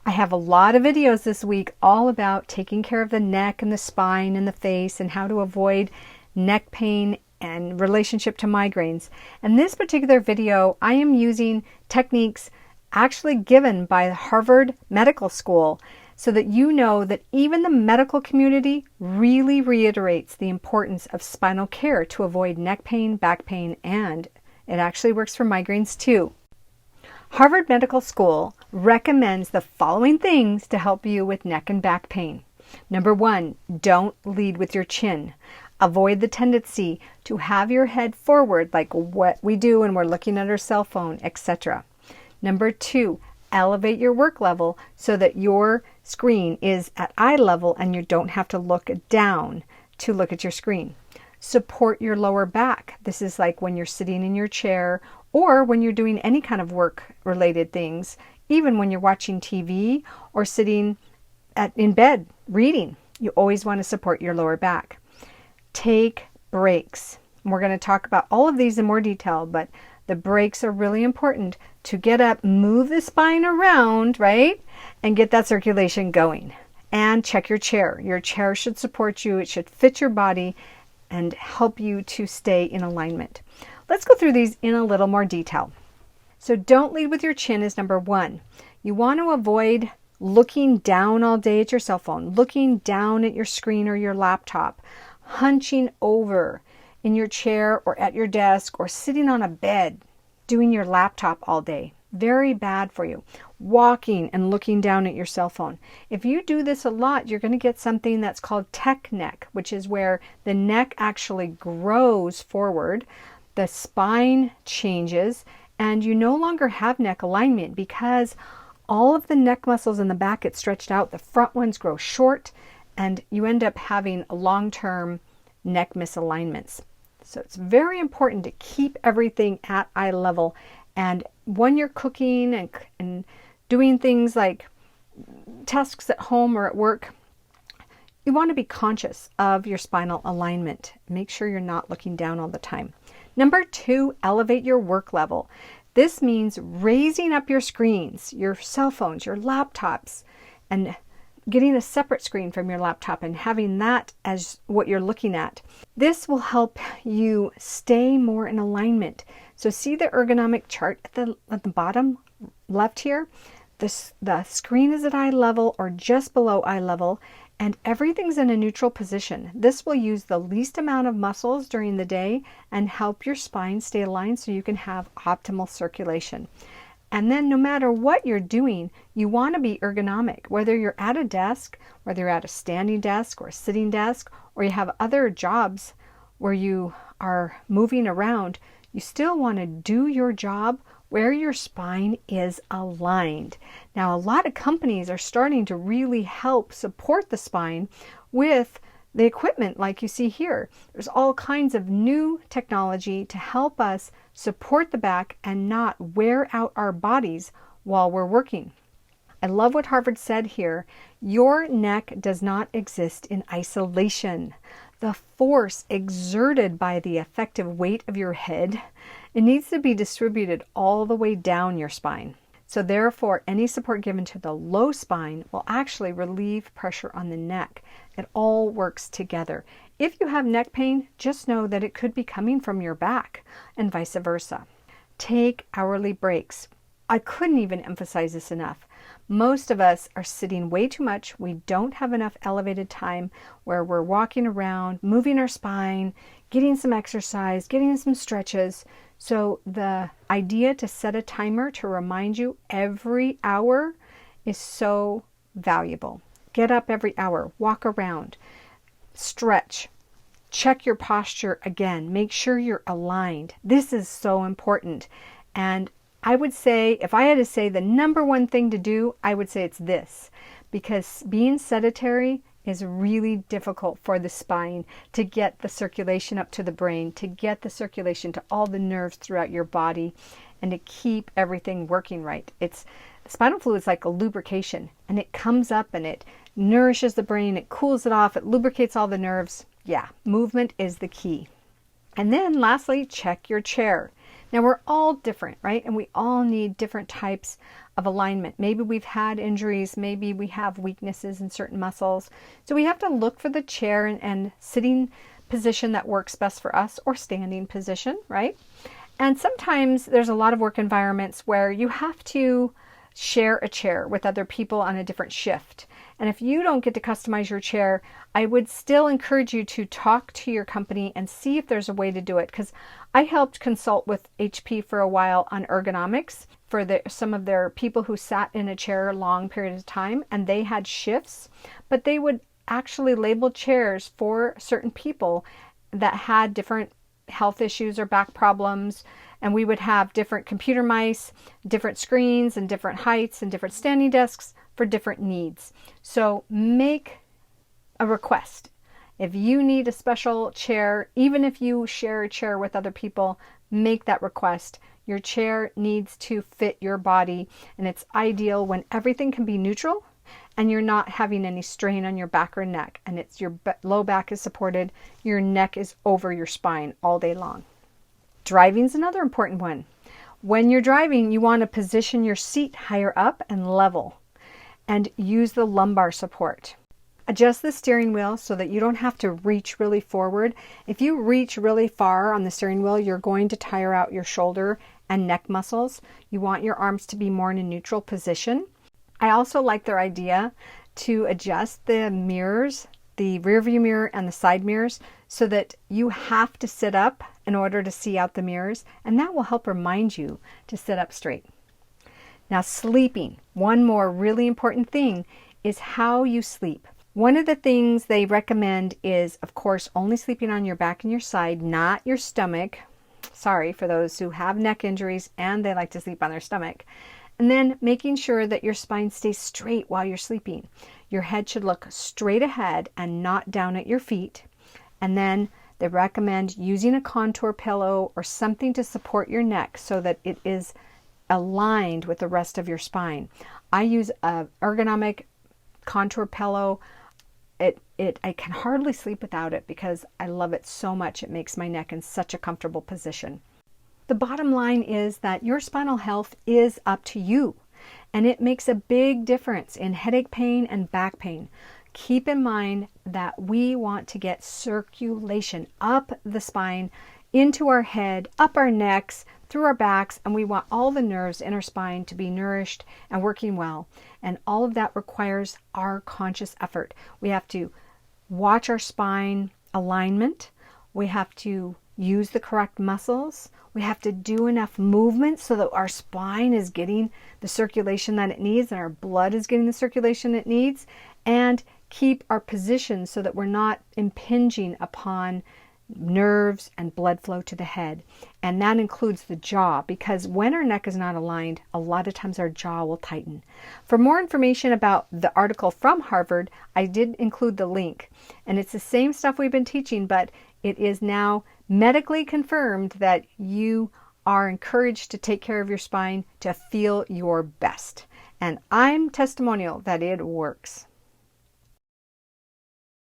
I have a lot of videos this week all about taking care of the neck and the spine and the face and how to avoid neck pain and relationship to migraines. In this particular video, I am using techniques actually given by Harvard Medical School so that you know that even the medical community really reiterates the importance of spinal care to avoid neck pain, back pain, and it actually works for migraines too. Harvard Medical School recommends the following things to help you with neck and back pain. Number 1, don't lead with your chin. Avoid the tendency to have your head forward like what we do when we're looking at our cell phone, etc. Number 2, elevate your work level so that your screen is at eye level and you don't have to look down to look at your screen. Support your lower back. This is like when you're sitting in your chair or when you're doing any kind of work-related things, even when you're watching TV or sitting in bed reading. You always want to support your lower back. Take breaks. We're going to talk about all of these in more detail, but the breaks are really important to get up, move the spine around, right? And get that circulation going. And check your chair. Your chair should support you. It should fit your body and help you to stay in alignment. Let's go through these in a little more detail. So don't lead with your chin is number 1. You want to avoid looking down all day at your cell phone, looking down at your screen or your laptop, hunching over in your chair or at your desk or sitting on a bed doing your laptop all day. Very bad for you. Walking and looking down at your cell phone. If you do this a lot, you're going to get something that's called tech neck, which is where the neck actually grows forward, the spine changes, and you no longer have neck alignment because all of the neck muscles in the back get stretched out. The front ones grow short, and you end up having long-term neck misalignments. So it's very important to keep everything at eye level. And when you're cooking and doing things like tasks at home or at work, you want to be conscious of your spinal alignment. Make sure you're not looking down all the time. Number 2, elevate your work level. This means raising up your screens, your cell phones, your laptops, and getting a separate screen from your laptop and having that as what you're looking at. This will help you stay more in alignment. So see the ergonomic chart at the bottom left here? The screen is at eye level or just below eye level, and everything's in a neutral position. This will use the least amount of muscles during the day and help your spine stay aligned so you can have optimal circulation. And then no matter what you're doing, you want to be ergonomic. Whether you're at a desk, whether you're at a standing desk or a sitting desk, or you have other jobs where you are moving around, you still want to do your job where your spine is aligned. Now, a lot of companies are starting to really help support the spine with the equipment like you see here. There's all kinds of new technology to help us support the back and not wear out our bodies while we're working. I love what Harvard said here. Your neck does not exist in isolation. The force exerted by the effective weight of your head, it needs to be distributed all the way down your spine. So therefore, any support given to the low spine will actually relieve pressure on the neck. It all works together. If you have neck pain, just know that it could be coming from your back and vice versa. Take hourly breaks. I couldn't even emphasize this enough. Most of us are sitting way too much. We don't have enough elevated time where we're walking around, moving our spine, getting some exercise, getting some stretches. So the idea to set a timer to remind you every hour is so valuable. Get up every hour, walk around, stretch, check your posture again, make sure you're aligned. This is so important. And I would say, if I had to say the number 1 thing to do, I would say it's this, because being sedentary is really difficult for the spine to get the circulation up to the brain, to get the circulation to all the nerves throughout your body, and to keep everything working right. Spinal fluid is like a lubrication, and it comes up and it nourishes the brain, it cools it off, it lubricates all the nerves. Yeah, movement is the key. And then lastly, check your chair. Now we're all different, right? And we all need different types of alignment. Maybe we've had injuries, maybe we have weaknesses in certain muscles. So we have to look for the chair and sitting position that works best for us, or standing position, right? And sometimes there's a lot of work environments where you have to share a chair with other people on a different shift. And if you don't get to customize your chair, I would still encourage you to talk to your company and see if there's a way to do it. Because I helped consult with HP for a while on ergonomics for some of their people who sat in a chair a long period of time, and they had shifts, but they would actually label chairs for certain people that had different health issues or back problems. And we would have different computer mice, different screens, and different heights, and different standing desks for different needs. So make a request. If you need a special chair, even if you share a chair with other people, make that request. Your chair needs to fit your body, and it's ideal when everything can be neutral and you're not having any strain on your back or neck, and it's your low back is supported, your neck is over your spine all day long. Driving's another important one. When you're driving, you want to position your seat higher up and level, and use the lumbar support. Adjust the steering wheel so that you don't have to reach really forward. If you reach really far on the steering wheel, you're going to tire out your shoulder and neck muscles. You want your arms to be more in a neutral position. I also like their idea to adjust the mirrors, the rear view mirror and the side mirrors, so that you have to sit up in order to see out the mirrors, and that will help remind you to sit up straight. Now, sleeping. One more really important thing is how you sleep. One of the things they recommend is, of course, only sleeping on your back and your side, not your stomach. Sorry for those who have neck injuries and they like to sleep on their stomach. And then making sure that your spine stays straight while you're sleeping. Your head should look straight ahead and not down at your feet. And then they recommend using a contour pillow or something to support your neck so that it is aligned with the rest of your spine. I use an ergonomic contour pillow. I can hardly sleep without it because I love it so much. It makes my neck in such a comfortable position. The bottom line is that your spinal health is up to you, and it makes a big difference in headache pain and back pain. Keep in mind that we want to get circulation up the spine, into our head, up our necks, through our backs, and we want all the nerves in our spine to be nourished and working well. And all of that requires our conscious effort. We have to watch our spine alignment. We have to use the correct muscles. We have to do enough movement so that our spine is getting the circulation that it needs and our blood is getting the circulation it needs, and keep our position so that we're not impinging upon nerves and blood flow to the head. And that includes the jaw, because when our neck is not aligned, a lot of times our jaw will tighten. For more information about the article from Harvard, I did include the link. And it's the same stuff we've been teaching, but it is now medically confirmed that you are encouraged to take care of your spine to feel your best. And I'm testimonial that it works.